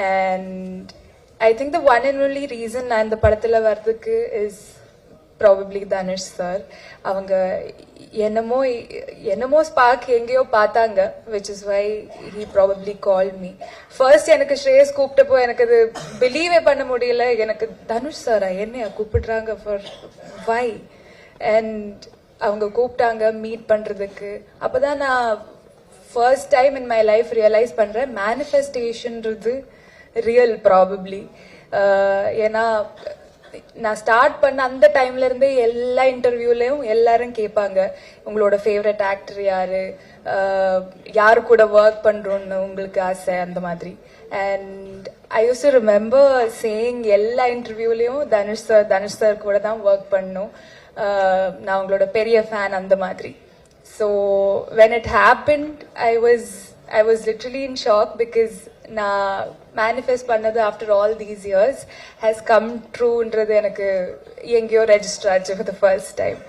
and I think the one and only reason நான் இந்த படத்துல வர்றதுக்கு is probably தனுஷ் சார். அவங்க என்னமோ ஸ்பார்க் எங்கேயோ பார்த்தாங்க, which is why he probably called me. First எனக்கு ஸ்ரேயஸ் கூப்பிட்டப்போ எனக்கு அது பிலீவே பண்ண முடியல. எனக்கு தனுஷ் சாரா என்னையா கூப்பிடுறாங்க ஃபார் வை, அண்ட் அவங்க கூப்பிட்டாங்க மீட் பண்றதுக்கு. அப்பதான் நான் first time in my life realise பண்றேன் மேனிஃபெஸ்டேஷன்றது ரியல் ப்ராபப்ளி. ஏன்னா நான் ஸ்டார்ட் பண்ண அந்த டைம்ல இருந்து எல்லா இன்டர்வியூலயும் எல்லாரும் கேட்பாங்க, உங்களோட ஃபேவரட் ஆக்டர் யாரு, யாரு கூட ஒர்க் பண்றோம்னு உங்களுக்கு ஆசை, அந்த மாதிரி. And I use to remember saying எல்லா இன்டர்வியூலயும் தனுஷ் சார் கூட தான் ஒர்க் பண்ணணும், நான் உங்களோட பெரிய ஃபேன், அந்த மாதிரி. So when it happened, I was literally in shock because நான் மேனிஃபெஸ்ட் பண்ணது after all these years has come ட்ரூன்றது எனக்கு எங்கேயோ ரெஜிஸ்டர் ஆச்சு ஃபார் த ஃபர்ஸ்ட் டைம்.